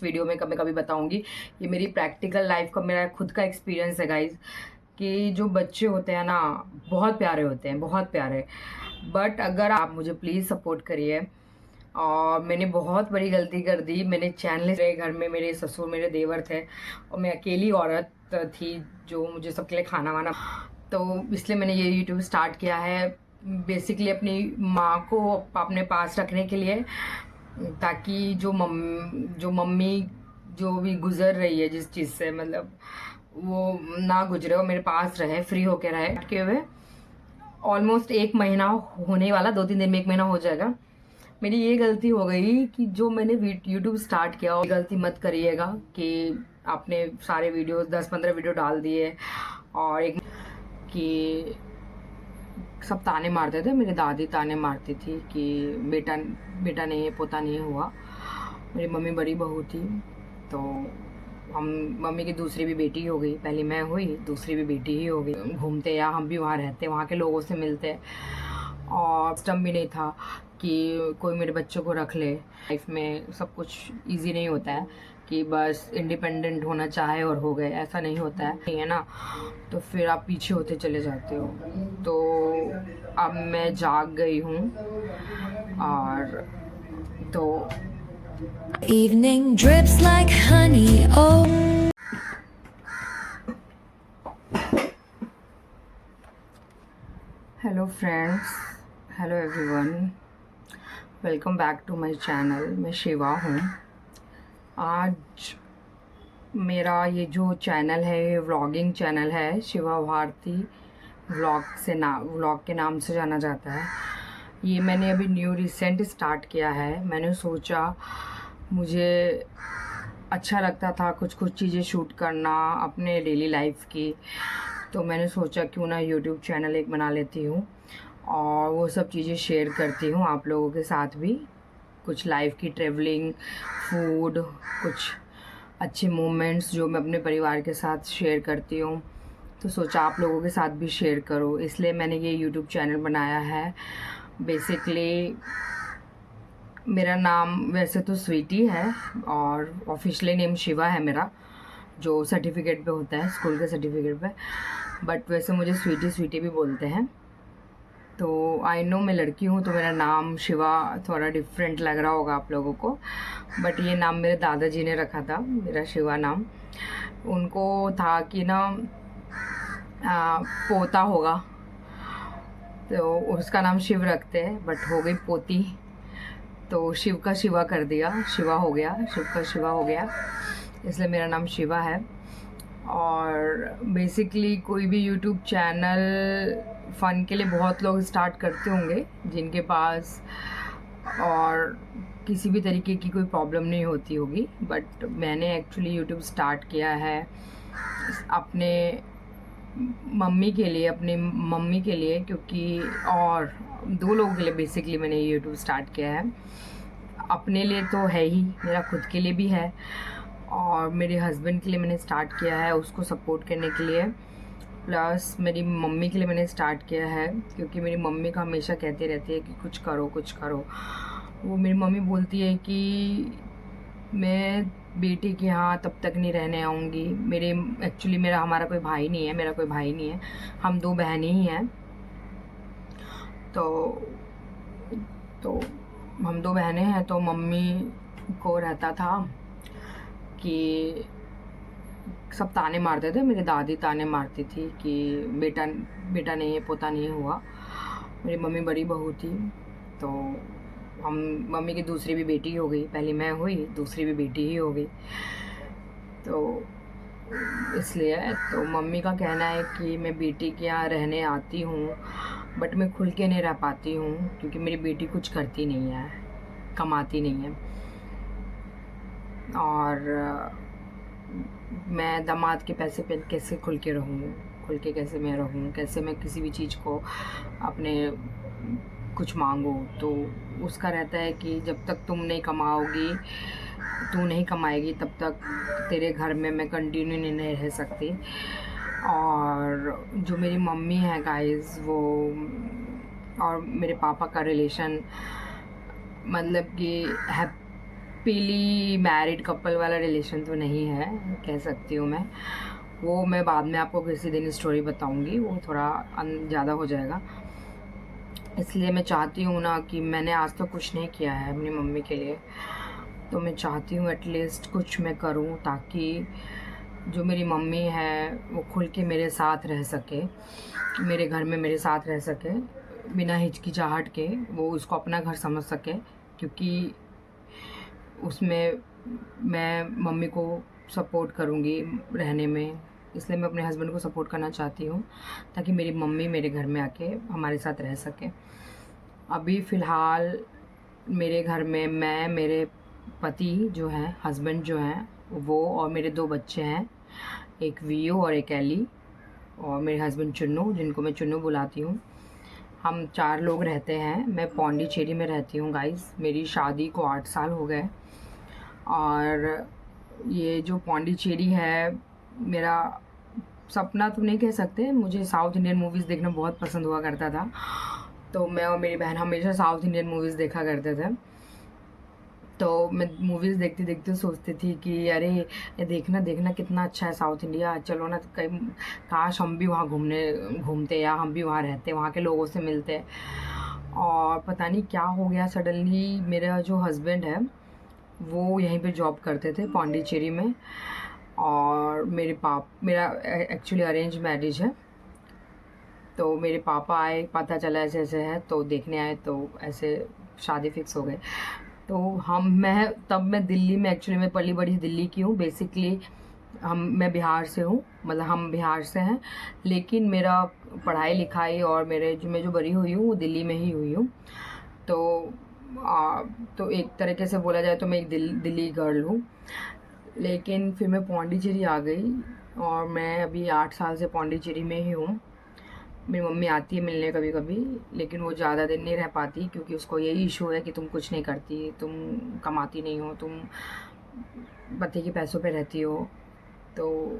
Next video में कभी कभी बताऊंगी। ये मेरी प्रैक्टिकल लाइफ का मेरा खुद का एक्सपीरियंस है गाइज, कि जो बच्चे होते हैं ना बहुत प्यारे होते हैं, बहुत प्यारे। बट अगर आप मुझे प्लीज़ सपोर्ट करिए। और मैंने बहुत बड़ी गलती कर दी, मैंने चैनल, मेरे घर में मेरे ससुर मेरे देवर थे और मैं अकेली औरत थी जो मुझे सबके लिए खाना वाना, तो इसलिए मैंने ये यूट्यूब स्टार्ट किया है बेसिकली अपनी माँ को अपने पास रखने के लिए, ताकि जो मम्मी जो भी गुजर रही है जिस चीज़ से, मतलब वो ना गुजरे और मेरे पास रहे, फ्री होके रहे के हुए। ऑलमोस्ट 1 महीना होने वाला, 2-3 दिन में 1 महीना हो जाएगा। मेरी ये गलती हो गई कि जो मैंने यूट्यूब स्टार्ट किया, और गलती मत करिएगा कि आपने सारे वीडियोस 10-15 वीडियो डाल दिए और एक कि सब ताने मारते थे, मेरी दादी ताने मारती थी कि बेटा बेटा नहीं है, पोता नहीं हुआ। मेरी मम्मी बड़ी बहू थी, तो हम मम्मी की दूसरी भी बेटी हो गई, पहली मैं हुई, दूसरी भी बेटी ही हो गई। घूमते या हम भी वहाँ रहते, वहाँ के लोगों से मिलते, और सिस्टम भी नहीं था कि कोई मेरे बच्चों को रख ले। लाइफ में सब कुछ इजी नहीं होता है कि बस इंडिपेंडेंट होना चाहे और हो गए, ऐसा नहीं होता है, नहीं है ना। तो फिर आप पीछे होते चले जाते हो। तो अब मैं जाग गई हूँ, और तो Evening drips like honey. Oh, hello friends, hello everyone, welcome back to my channel. मैं शिवा हूँ। आज मेरा ये जो चैनल है, ये व्लॉगिंग चैनल है, शिवा भारती व्लॉग के नाम से जाना जाता है। ये मैंने अभी न्यू रिसेंट स्टार्ट किया है। मैंने सोचा, मुझे अच्छा लगता था कुछ कुछ चीज़ें शूट करना अपने डेली लाइफ की, तो मैंने सोचा क्यों ना यूट्यूब चैनल एक बना लेती हूँ और वो सब चीज़ें शेयर करती हूँ आप लोगों के साथ भी। कुछ लाइफ की ट्रैवलिंग, फूड, कुछ अच्छे मोमेंट्स जो मैं अपने परिवार के साथ शेयर करती हूँ, तो सोचा आप लोगों के साथ भी शेयर करो, इसलिए मैंने ये यूट्यूब चैनल बनाया है। बेसिकली मेरा नाम वैसे तो स्वीटी है और ऑफिशियली नेम शिवा है मेरा, जो सर्टिफिकेट पे होता है, स्कूल के सर्टिफिकेट पे। बट वैसे मुझे स्वीटी स्वीटी भी बोलते हैं। तो आई नो मैं लड़की हूँ, तो मेरा नाम शिवा थोड़ा डिफरेंट लग रहा होगा आप लोगों को, बट ये नाम मेरे दादाजी ने रखा था, मेरा शिवा नाम। उनको था कि ना पोता होगा, तो उसका नाम शिव रखते हैं, बट हो गई पोती, तो शिव का शिवा कर दिया, शिवा हो गया, शिव का शिवा हो गया, इसलिए मेरा नाम शिवा है। और बेसिकली कोई भी यूट्यूब चैनल फ़न के लिए बहुत लोग स्टार्ट करते होंगे जिनके पास और किसी भी तरीके की कोई प्रॉब्लम नहीं होती होगी, बट मैंने एक्चुअली यूट्यूब स्टार्ट किया है अपने मम्मी के लिए, अपनी मम्मी के लिए, क्योंकि और 2 लोगों के लिए बेसिकली मैंने यूट्यूब स्टार्ट किया है। अपने लिए तो है ही, मेरा खुद के लिए भी है, और मेरे हस्बैंड के लिए मैंने स्टार्ट किया है उसको सपोर्ट करने के लिए, प्लस मेरी मम्मी के लिए मैंने स्टार्ट किया है क्योंकि मेरी मम्मी का हमेशा कहती रहती है कि कुछ करो कुछ करो। वो मेरी मम्मी बोलती है कि मैं बेटी के यहाँ तब तक नहीं रहने आऊँगी। एक्चुअली हमारा कोई भाई नहीं है, मेरा कोई भाई नहीं है, हम 2 बहनें ही हैं। तो हम 2 बहनें हैं, तो मम्मी को रहता था कि सब ताने मारते थे, मेरी दादी ताने मारती थी कि बेटा बेटा नहीं है, पोता नहीं हुआ। मेरी मम्मी बड़ी बहू थी, तो हम मम्मी की दूसरी भी बेटी हो गई, पहली मैं हुई, दूसरी भी बेटी ही हो गई। तो इसलिए तो मम्मी का कहना है कि मैं बेटी के यहाँ रहने आती हूँ, बट मैं खुल के नहीं रह पाती हूँ क्योंकि मेरी बेटी कुछ करती नहीं है, कमाती नहीं है, और मैं दामाद के पैसे पे कैसे खुल के रहूँ, खुल के कैसे मैं रहूँ, कैसे मैं किसी भी चीज़ को अपने कुछ मांगूँ। तो उसका रहता है कि जब तक तुम नहीं कमाओगी, तू नहीं कमाएगी, तब तक तेरे घर में मैं कंटिन्यू नहीं रह सकती। और जो मेरी मम्मी है गाइस, वो और मेरे पापा का रिलेशन, मतलब कि हैप्पीली मैरिड कपल वाला रिलेशन तो नहीं है, कह सकती हूँ मैं। वो मैं बाद में आपको किसी दिन स्टोरी बताऊँगी, वो थोड़ा ज़्यादा हो जाएगा। इसलिए मैं चाहती हूँ ना कि मैंने आज तक कुछ नहीं किया है अपनी मम्मी के लिए, तो मैं चाहती हूँ एटलीस्ट कुछ मैं करूँ ताकि जो मेरी मम्मी है वो खुल के मेरे साथ रह सके, मेरे घर में मेरे साथ रह सके बिना हिचकिचाहट के, वो उसको अपना घर समझ सके। क्योंकि उसमें मैं मम्मी को सपोर्ट करूँगी रहने में, इसलिए मैं अपने हस्बैंड को सपोर्ट करना चाहती हूँ ताकि मेरी मम्मी मेरे घर में आके हमारे साथ रह सके। अभी फ़िलहाल मेरे घर में मैं, मेरे पति जो हैं, हस्बैंड जो हैं वो, और मेरे 2 बच्चे हैं, एक वीयू और एक एली, और मेरे हस्बैंड चुन्नू, जिनको मैं चुन्नू बुलाती हूँ। हम 4 लोग रहते हैं। मैं पौंडीचेरी में रहती हूँ गाइस। मेरी शादी को 8 साल हो गए, और ये जो पौंडीचेरी है मेरा सपना तो नहीं कह सकते, मुझे साउथ इंडियन मूवीज़ देखना बहुत पसंद हुआ करता था, तो मैं और मेरी बहन हमेशा साउथ इंडियन मूवीज़ देखा करते थे। तो मैं मूवीज़ देखते देखते सोचती थी कि अरे ये देखना देखना कितना अच्छा है साउथ इंडिया, चलो ना कहीं, काश हम भी वहाँ घूमते या हम भी वहाँ रहते, वहाँ के लोगों से मिलते। और पता नहीं क्या हो गया, सडनली मेरा जो हस्बैंड है वो यहीं पे जॉब करते थे पौंडीचेरी में, और मेरा एक्चुअली अरेंज मैरिज है। तो मेरे पापा आए, पता चला ऐसे ऐसे है, तो देखने आए, तो ऐसे शादी फिक्स हो गई। तो मैं दिल्ली में, एक्चुअली मैं पली बड़ी दिल्ली की हूँ बेसिकली। मैं बिहार से हूँ, मतलब हम बिहार से हैं, लेकिन मेरा पढ़ाई लिखाई और मैं जो बड़ी हुई हूँ वो दिल्ली में ही हुई हूँ। तो तो एक तरीके से बोला जाए तो मैं एक दिल्ली गर्ल हूँ। लेकिन फिर मैं पौंडीचेरी आ गई, और मैं अभी 8 साल से पौंडीचेरी में ही हूँ। मेरी मम्मी आती है मिलने कभी कभी, लेकिन वो ज़्यादा दिन नहीं रह पाती, क्योंकि उसको यही इशू है कि तुम कुछ नहीं करती, तुम कमाती नहीं हो, तुम पति के पैसों पे रहती हो। तो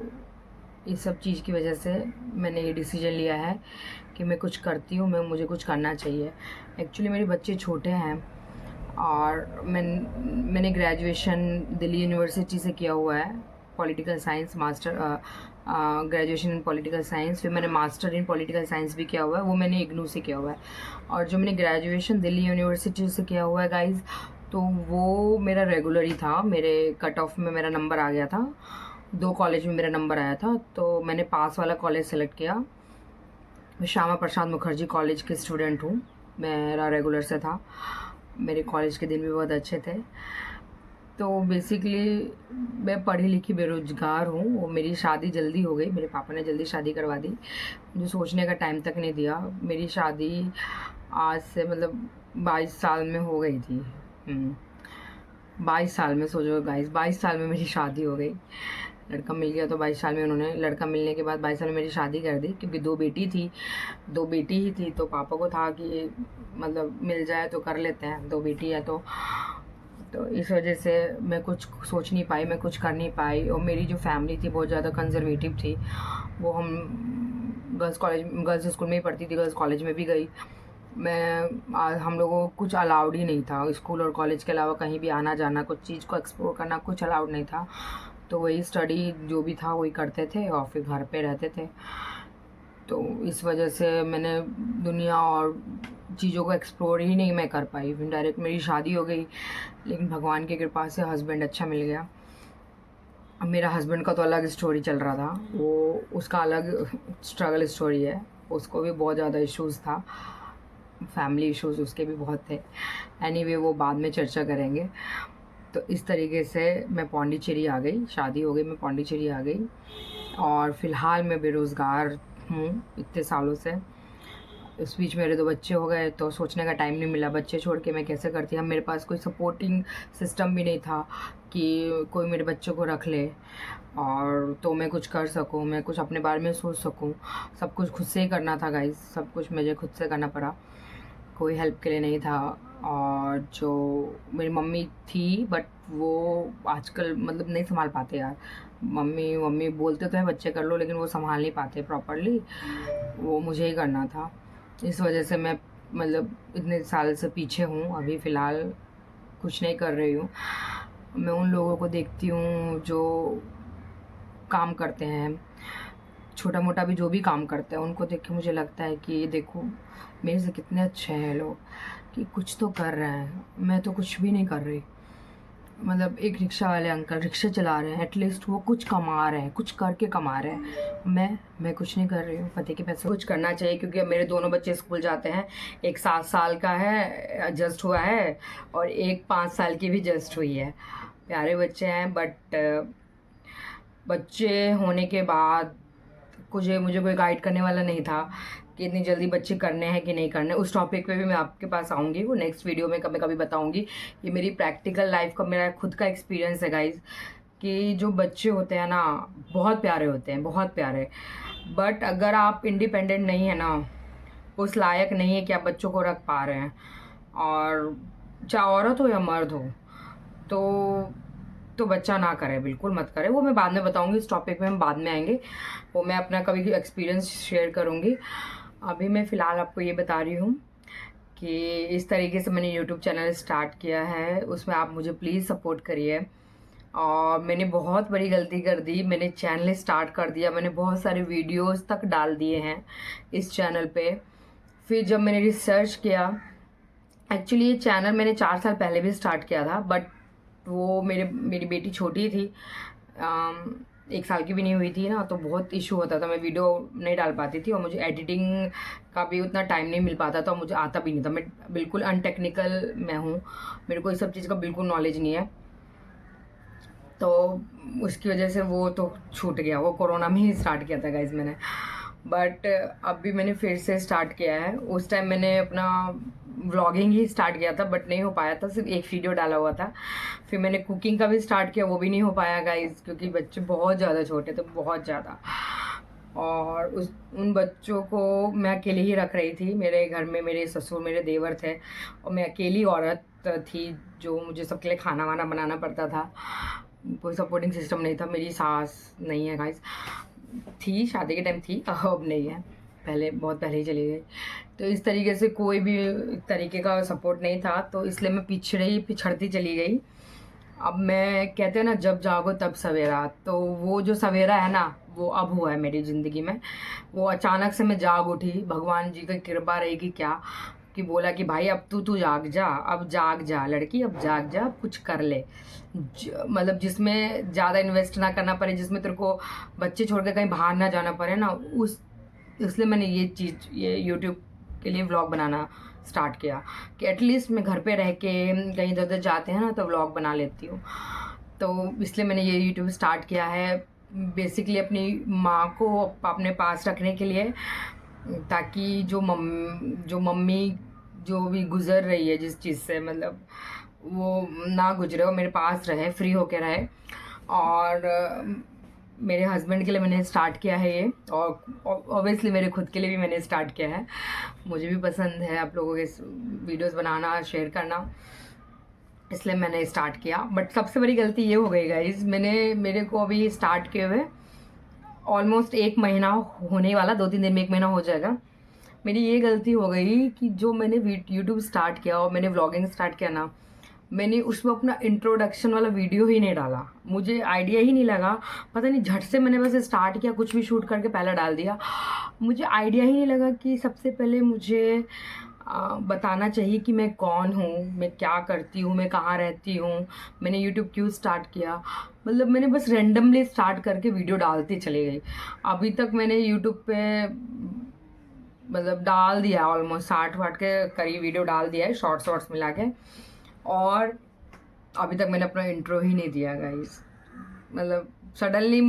इस सब चीज़ की वजह से मैंने ये डिसीजन लिया है कि मैं कुछ करती हूँ, मुझे कुछ करना चाहिए। एक्चुअली मेरे बच्चे छोटे हैं, और मैंने ग्रेजुएशन दिल्ली यूनिवर्सिटी से किया हुआ है, political science master, graduation in political science. फिर मैंने मास्टर इन पॉलिटिकल साइंस भी किया हुआ है, वो मैंने इग्नू से किया हुआ है। और जो मैंने ग्रेजुएशन दिल्ली यूनिवर्सिटी से किया हुआ है गाइज, तो वो मेरा रेगुलर ही था, मेरे कट ऑफ में मेरा नंबर आ गया था, 2 कॉलेज में मेरा नंबर आया था, तो मैंने पास वाला कॉलेज सेलेक्ट किया। मैं श्यामा प्रसाद मुखर्जी कॉलेज की स्टूडेंट हूँ, मेरा रेगुलर से था, मेरे कॉलेज के दिन भी बहुत अच्छे थे। तो बेसिकली मैं पढ़ी लिखी बेरोज़गार हूँ, वो मेरी शादी जल्दी हो गई, मेरे पापा ने जल्दी शादी करवा दी, मुझे सोचने का टाइम तक नहीं दिया। मेरी शादी आज से मतलब 22 साल में हो गई थी। 22 साल में, सोचो गाइस, 22 साल में मेरी शादी हो गई। लड़का मिल गया तो 22 साल में उन्होंने, लड़का मिलने के बाद 22 साल में मेरी शादी कर दी, क्योंकि 2 बेटी ही थी, तो पापा को था कि मतलब मिल जाए तो कर लेते हैं, 2 बेटी है तो इस वजह से मैं कुछ सोच नहीं पाई, मैं कुछ कर नहीं पाई। और मेरी जो फैमिली थी बहुत ज़्यादा कंजर्वेटिव थी, वो हम गर्ल्स स्कूल में ही पढ़ती थी, गर्ल्स कॉलेज में भी गई हम लोगों को कुछ अलाउड ही नहीं था, स्कूल और कॉलेज के अलावा कहीं भी आना जाना, कुछ चीज़ को एक्सप्लोर करना कुछ अलाउड नहीं था। तो वही स्टडी जो भी था वही करते थे, और फिर घर पे रहते थे। तो इस वजह से मैंने दुनिया और चीज़ों को एक्सप्लोर ही नहीं मैं कर पाई। फिर डायरेक्ट मेरी शादी हो गई, लेकिन भगवान की कृपा से हस्बैंड अच्छा मिल गया। अब मेरा हस्बैंड का तो अलग स्टोरी चल रहा था, वो उसका अलग स्ट्रगल स्टोरी है, उसको भी बहुत ज़्यादा इश्यूज़ था, फैमिली इश्यूज़ उसके भी बहुत थे। एनीवे वो बाद में चर्चा करेंगे। तो इस तरीके से मैं पौंडीचेरी आ गई, शादी हो गई, मैं पौंडीचेरी आ गई, और फ़िलहाल मैं बेरोज़गार हूँ इतने सालों से। इस बीच मेरे 2 बच्चे हो गए, तो सोचने का टाइम नहीं मिला, बच्चे छोड़ के मैं कैसे करती। अब मेरे पास कोई सपोर्टिंग सिस्टम भी नहीं था कि कोई मेरे बच्चों को रख ले और तो मैं कुछ कर सकूँ, मैं कुछ अपने बारे में सोच सकूँ। सब कुछ खुद से ही करना था गाइस, सब कुछ मुझे खुद से करना पड़ा, कोई हेल्प के लिए नहीं था। और जो मेरी मम्मी थी, बट वो आजकल मतलब नहीं संभाल पाते यार। मम्मी बोलते तो हैं बच्चे कर लो, लेकिन वो संभाल नहीं पाते प्रॉपरली, वो मुझे ही करना था। इस वजह से मैं मतलब इतने साल से पीछे हूँ, अभी फ़िलहाल कुछ नहीं कर रही हूँ। मैं उन लोगों को देखती हूँ जो काम करते हैं, छोटा मोटा भी जो भी काम करते हैं, उनको देख के मुझे लगता है कि देखो मेरे से कितने अच्छे हैं लोग, कि कुछ तो कर रहे हैं, मैं तो कुछ भी नहीं कर रही। मतलब एक रिक्शा वाले अंकल रिक्शा चला रहे हैं, एटलीस्ट वो कुछ कमा रहे हैं, कुछ करके कमा रहे हैं। मैं कुछ नहीं कर रही हूँ। पति के पैसे कुछ करना चाहिए, क्योंकि अब मेरे दोनों बच्चे स्कूल जाते हैं। एक 7 साल का है, जस्ट हुआ है, और एक 5 साल की भी जस्ट हुई है। प्यारे बच्चे हैं, बट बच्चे होने के बाद मुझे कोई गाइड करने वाला नहीं था कि इतनी जल्दी बच्चे करने हैं कि नहीं करने। उस टॉपिक पे भी मैं आपके पास आऊँगी, वो नेक्स्ट वीडियो में कभी कभी बताऊँगी। ये मेरी प्रैक्टिकल लाइफ का मेरा खुद का एक्सपीरियंस है गाइज, कि जो बच्चे होते हैं ना बहुत प्यारे होते हैं, बहुत प्यारे। बट अगर आप इंडिपेंडेंट नहीं है ना, उस लायक नहीं है कि आप बच्चों को रख पा रहे हैं, और चाहे औरत हो या मर्द हो, तो बच्चा ना करे, बिल्कुल मत करे। वो मैं बाद में बताऊंगी, इस टॉपिक में हम बाद में आएंगे, वो मैं अपना कभी एक्सपीरियंस शेयर करूंगी। अभी मैं फ़िलहाल आपको ये बता रही हूँ कि इस तरीके से मैंने यूट्यूब चैनल स्टार्ट किया है, उसमें आप मुझे प्लीज़ सपोर्ट करिए। और मैंने बहुत बड़ी गलती कर दी, मैंने चैनल स्टार्ट कर दिया, मैंने बहुत सारे वीडियोस तक डाल दिए हैं इस चैनल पे। फिर जब मैंने रिसर्च किया, एक्चुअली ये चैनल मैंने 4 साल पहले भी स्टार्ट किया था, बट वो मेरी बेटी छोटी थी, 1 साल की भी नहीं हुई थी ना, तो बहुत इशू होता था, मैं वीडियो नहीं डाल पाती थी, और मुझे एडिटिंग का भी उतना टाइम नहीं मिल पाता था, मुझे आता भी नहीं था। मैं बिल्कुल अनटेक्निकल मैं हूँ, मेरे को इस सब चीज़ का बिल्कुल नॉलेज नहीं है, तो उसकी वजह से वो तो छूट गया। वो कोरोना में ही स्टार्ट किया था गाइज मैंने, बट अभी मैंने फिर से स्टार्ट किया है। उस टाइम मैंने अपना व्लॉगिंग ही स्टार्ट किया था, बट नहीं हो पाया था, सिर्फ एक वीडियो डाला हुआ था। फिर मैंने कुकिंग का भी स्टार्ट किया, वो भी नहीं हो पाया गाइज, क्योंकि बच्चे बहुत ज़्यादा छोटे थे, बहुत ज़्यादा। और उन बच्चों को मैं अकेले ही रख रही थी। मेरे घर में मेरे ससुर, मेरे देवर थे, और मैं अकेली औरत थी जो मुझे सबके लिए खाना वाना बनाना पड़ता था। कोई सपोर्टिंग सिस्टम नहीं था। मेरी सास नहीं है गाइस, थी शादी के टाइम थी, अब नहीं है, पहले बहुत पहले ही चली गई। तो इस तरीके से कोई भी तरीके का सपोर्ट नहीं था, तो इसलिए मैं पिछड़ती चली गई। अब मैं कहते हैं ना, जब जागो तब सवेरा, तो वो जो सवेरा है ना, वो अब हुआ है मेरी ज़िंदगी में। वो अचानक से मैं जाग उठी, भगवान जी की कृपा रहेगी क्या, कि बोला कि भाई अब तू जाग जा, अब जाग जा लड़की, अब जाग जा, अब कुछ कर ले। मतलब जिसमें ज़्यादा इन्वेस्ट ना करना पड़े, जिसमें तेरे को बच्चे छोड़ के कहीं बाहर ना जाना पड़े ना, इसलिए मैंने ये यूट्यूब के लिए व्लॉग बनाना स्टार्ट किया, कि एटलीस्ट मैं घर पे रह के कहीं इधर उधर जाते हैं ना, तो व्लॉग बना लेती हूँ। तो इसलिए मैंने ये यूट्यूब स्टार्ट किया है, बेसिकली अपनी माँ को अपने पास रखने के लिए, ताकि जो मम्मी जो भी गुज़र रही है जिस चीज़ से, मतलब वो ना गुजरे, वो मेरे पास रहे, फ्री होके रहे। और मेरे हस्बैंड के लिए मैंने स्टार्ट किया है ये, और ऑब्वियसली मेरे खुद के लिए भी मैंने स्टार्ट किया है। मुझे भी पसंद है आप लोगों के वीडियोस बनाना, शेयर करना, इसलिए मैंने स्टार्ट किया। बट सबसे बड़ी गलती ये हो गई गाइज, मेरे को अभी स्टार्ट किए हुए ऑलमोस्ट 1 महीना होने वाला, 2-3 दिन में 1 महीना हो जाएगा। मेरी ये गलती हो गई कि जो मैंने यूट्यूब स्टार्ट किया और मैंने व्लॉगिंग स्टार्ट किया ना, मैंने उसमें अपना इंट्रोडक्शन वाला वीडियो ही नहीं डाला। मुझे आइडिया ही नहीं लगा, पता नहीं, झट से मैंने बस स्टार्ट किया, कुछ भी शूट करके पहले डाल दिया। मुझे आइडिया ही नहीं लगा कि सबसे पहले मुझे बताना चाहिए कि मैं कौन हूँ, मैं क्या करती हूँ, मैं कहाँ रहती हूँ, मैंने यूट्यूब क्यों स्टार्ट किया। मतलब मैंने बस रैंडमली स्टार्ट करके वीडियो डालती चली गई। अभी तक मैंने यूट्यूब पे मतलब डाल दिया ऑलमोस्ट 60-60 के करीब वीडियो डाल दिया है, शॉर्ट्स मिला के, और अभी तक मैंने अपना इंट्रो ही नहीं दिया गाइस। मतलब सडनली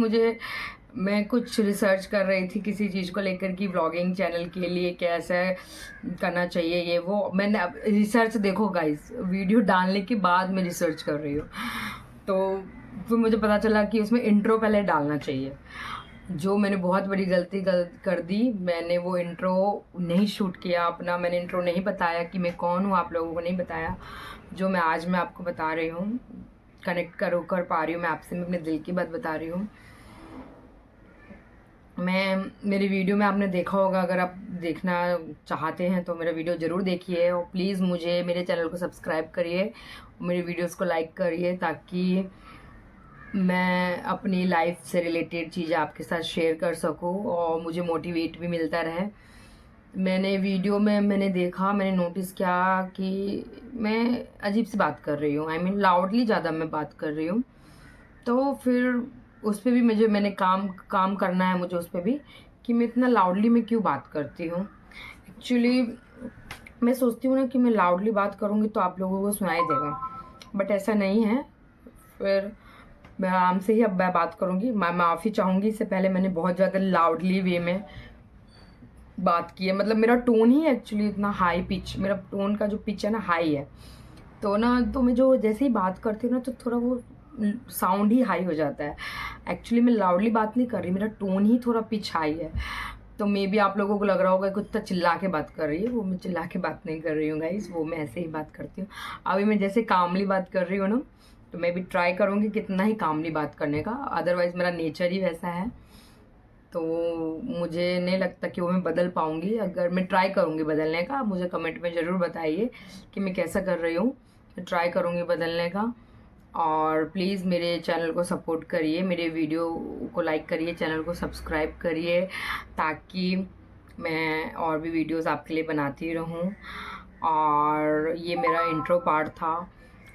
मैं कुछ रिसर्च कर रही थी किसी चीज़ को लेकर, कि व्लॉगिंग चैनल के लिए कैसे करना चाहिए, ये वो। मैंने अब रिसर्च देखो गाइस, वीडियो डालने के बाद मैं रिसर्च कर रही हूँ, तो फिर मुझे पता चला कि उसमें इंट्रो पहले डालना चाहिए। जो मैंने बहुत बड़ी गलती कर दी, मैंने वो इंट्रो नहीं शूट किया अपना, मैंने इंट्रो नहीं बताया कि मैं कौन हूँ, आप लोगों को नहीं बताया। जो मैं आपको बता रही हूँ, कनेक्ट कर पा रही हूँ मैं आपसे, मैं अपने दिल की बात बता रही हूँ। मैं मेरी वीडियो में आपने देखा होगा, अगर आप देखना चाहते हैं तो मेरा वीडियो ज़रूर देखिए और प्लीज़ मुझे मेरे चैनल को सब्सक्राइब करिए, मेरी वीडियोस को लाइक करिए ताकि मैं अपनी लाइफ से रिलेटेड चीज़ें आपके साथ शेयर कर सकूं और मुझे मोटिवेट भी मिलता रहे। मैंने वीडियो में मैंने नोटिस किया कि मैं अजीब सी बात कर रही हूँ, आई मीन लाउडली ज़्यादा मैं बात कर रही हूँ। तो फिर उस पे भी मैंने काम काम करना है मुझे उस पे भी, कि मैं इतना लाउडली मैं क्यों बात करती हूँ। एक्चुअली मैं सोचती हूँ ना कि मैं लाउडली बात करूँगी तो आप लोगों को सुनाई देगा, बट ऐसा नहीं है। फिर मैं आराम से ही अब मैं बात करूँगी। मैं माफ़ी चाहूँगी, इससे पहले मैंने बहुत ज़्यादा लाउडली वे में बात की है, मतलब मेरा टोन ही एक्चुअली इतना हाई पिच, मेरा टोन का जो पिच है ना हाई है, तो ना तो मैं जो जैसे ही बात करती हूँ ना तो थोड़ा वो साउंड ही हाई हो जाता है। एक्चुअली मैं लाउडली बात नहीं कर रही, मेरा टोन ही थोड़ा पिच हाई है। तो मे बी आप लोगों को लग रहा होगा कि कुत्ता चिल्ला के बात कर रही है, वो मैं चिल्ला के बात नहीं कर रही हूँ गाइस, वो मैं ऐसे ही बात करती हूँ। अभी मैं जैसे कामली बात कर रही हूँ ना, तो मैं भी ट्राई करूँगी कितना ही कामली बात करने का, अदरवाइज़ मेरा नेचर ही वैसा है। तो मुझे नहीं लगता कि वो मैं बदल पाऊँगी। अगर मैं ट्राई करूँगी बदलने का, मुझे कमेंट में ज़रूर बताइए कि मैं कैसा कर रही हूँ। मैं ट्राई करूँगी बदलने का। और प्लीज़ मेरे चैनल को सपोर्ट करिए, मेरे वीडियो को लाइक करिए, चैनल को सब्सक्राइब करिए ताकि मैं और भी वीडियोस आपके लिए बनाती रहूँ। और ये मेरा इंट्रो पार्ट था।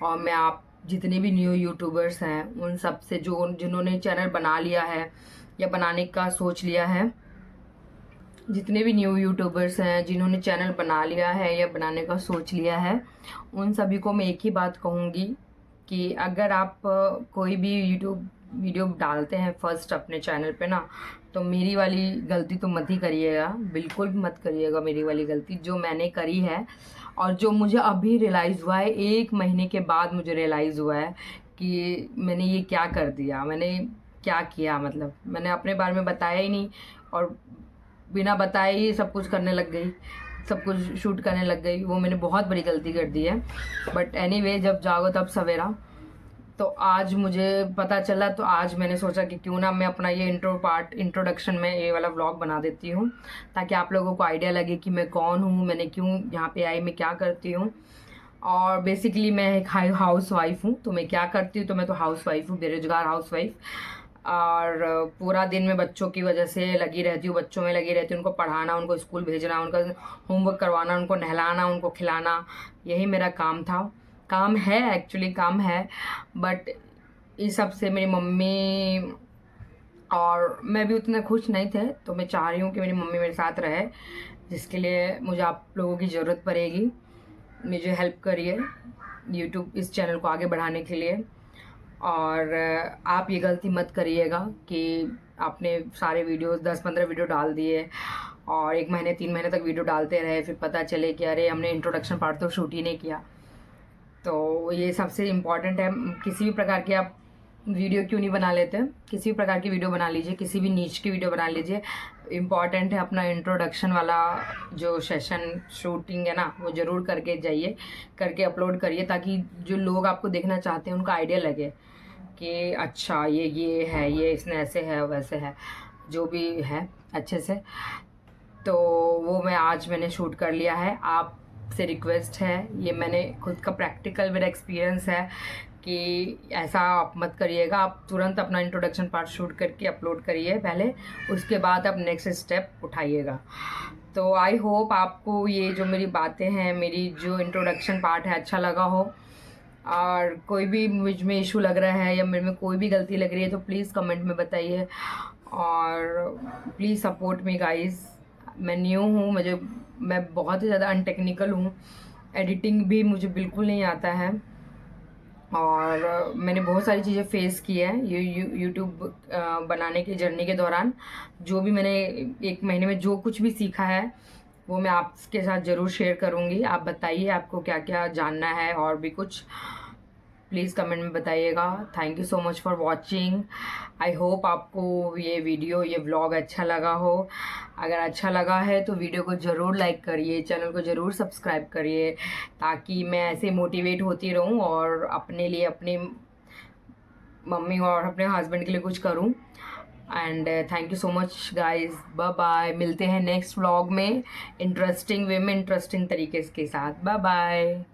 और मैं आप जितने भी न्यू यूट्यूबर्स हैं उन सब से जो जिन्होंने चैनल बना लिया है या बनाने का सोच लिया है, जितने भी न्यू यूट्यूबर्स हैं जिन्होंने चैनल बना लिया है या बनाने का सोच लिया है, उन सभी को मैं एक ही बात कहूँगी कि अगर आप कोई भी यूट्यूब वीडियो डालते हैं फर्स्ट अपने चैनल पे ना, तो मेरी वाली गलती तो मत ही करिएगा, बिल्कुल भी मत करिएगा मेरी वाली गलती जो मैंने करी है। और जो मुझे अभी रियलाइज़ हुआ है, 1 महीने के बाद मुझे रियलाइज़ हुआ है कि मैंने ये क्या कर दिया, मैंने क्या किया, मतलब मैंने अपने बारे में बताया ही नहीं और बिना बताए ही सब कुछ करने लग गई, सब कुछ शूट करने लग गई। वो मैंने बहुत बड़ी गलती कर दी है। बट एनीवे, जब जागो तब सवेरा। तो आज मुझे पता चला, तो आज मैंने सोचा कि क्यों ना मैं अपना ये इंट्रोडक्शन में ये वाला व्लॉग बना देती हूँ ताकि आप लोगों को आइडिया लगे कि मैं कौन हूँ, मैंने क्यों यहाँ पे आई, मैं क्या करती हूँ। और बेसिकली मैं एक हाउस वाइफ हूँ। तो मैं क्या करती हूँ, तो मैं तो हाउस वाइफ हूँ, बेरोजगार हाउस वाइफ। और पूरा दिन मैं बच्चों की वजह से लगी रहती हूँ, बच्चों में लगी रहती हूँ, उनको पढ़ाना, उनको स्कूल भेजना, उनका होमवर्क करवाना, उनको नहलाना, उनको खिलाना, यही मेरा काम था। काम है, एक्चुअली काम है। बट इस सब से मेरी मम्मी और मैं भी उतने खुश नहीं थे, तो मैं चाह रही हूँ कि मेरी मम्मी मेरे साथ रहे, जिसके लिए मुझे आप लोगों की ज़रूरत पड़ेगी। मुझे हेल्प करिए यूट्यूब इस चैनल को आगे बढ़ाने के लिए। और आप ये गलती मत करिएगा कि आपने सारे वीडियोस 10-15 वीडियो डाल दिए और 1 महीने 3 महीने तक वीडियो डालते रहे, फिर पता चले कि अरे हमने इंट्रोडक्शन पार्ट तो शूट ही नहीं किया। तो ये सबसे इम्पॉर्टेंट है। किसी भी प्रकार की आप वीडियो क्यों नहीं बना लेते, किसी भी प्रकार की वीडियो बना लीजिए, किसी भी नीच की वीडियो बना लीजिए, इम्पॉर्टेंट है अपना इंट्रोडक्शन वाला जो सेशन शूटिंग है ना, वो ज़रूर करके जाइए, करके अपलोड करिए ताकि जो लोग आपको देखना चाहते हैं उनको आइडिया लगे कि अच्छा ये है, ये इसने ऐसे है वैसे है, जो भी है अच्छे से। तो वो मैंने शूट कर लिया है। आपसे रिक्वेस्ट है, ये मैंने खुद का प्रैक्टिकल मेरा एक्सपीरियंस है कि ऐसा आप मत करिएगा। आप तुरंत अपना इंट्रोडक्शन पार्ट शूट करके अपलोड करिए पहले, उसके बाद आप नेक्स्ट स्टेप उठाइएगा। तो आई होप आपको ये जो मेरी बातें हैं, मेरी जो इंट्रोडक्शन पार्ट है अच्छा लगा हो। और कोई भी मुझ में इशू लग रहा है या मेरे में कोई भी गलती लग रही है तो प्लीज़ कमेंट में बताइए। और प्लीज़ सपोर्ट मी गाइस। मैं न्यू हूँ, मैं बहुत ही ज़्यादा अनटेक्निकल हूँ, एडिटिंग भी मुझे बिल्कुल नहीं आता है। और मैंने बहुत सारी चीज़ें फेस की है ये यूट्यूब बनाने की जर्नी के दौरान। जो भी मैंने 1 महीने में जो कुछ भी सीखा है वो मैं आपके साथ ज़रूर शेयर करूँगी। आप बताइए आपको क्या क्या जानना है और भी कुछ, प्लीज़ कमेंट में बताइएगा। Thank you so much for watching. I hope आपको ये वीडियो, ये व्लॉग अच्छा लगा हो। अगर अच्छा लगा है तो वीडियो को ज़रूर लाइक करिए, चैनल को ज़रूर सब्सक्राइब करिए ताकि मैं ऐसे मोटिवेट होती रहूं और अपने लिए, अपनी मम्मी और अपने हस्बैंड के लिए कुछ करूं। And thank you so much guys, bye bye. मिलते हैं नेक्स्ट व्लॉग में इंटरेस्टिंग वे में, इंटरेस्टिंग तरीके के साथ। Bye bye.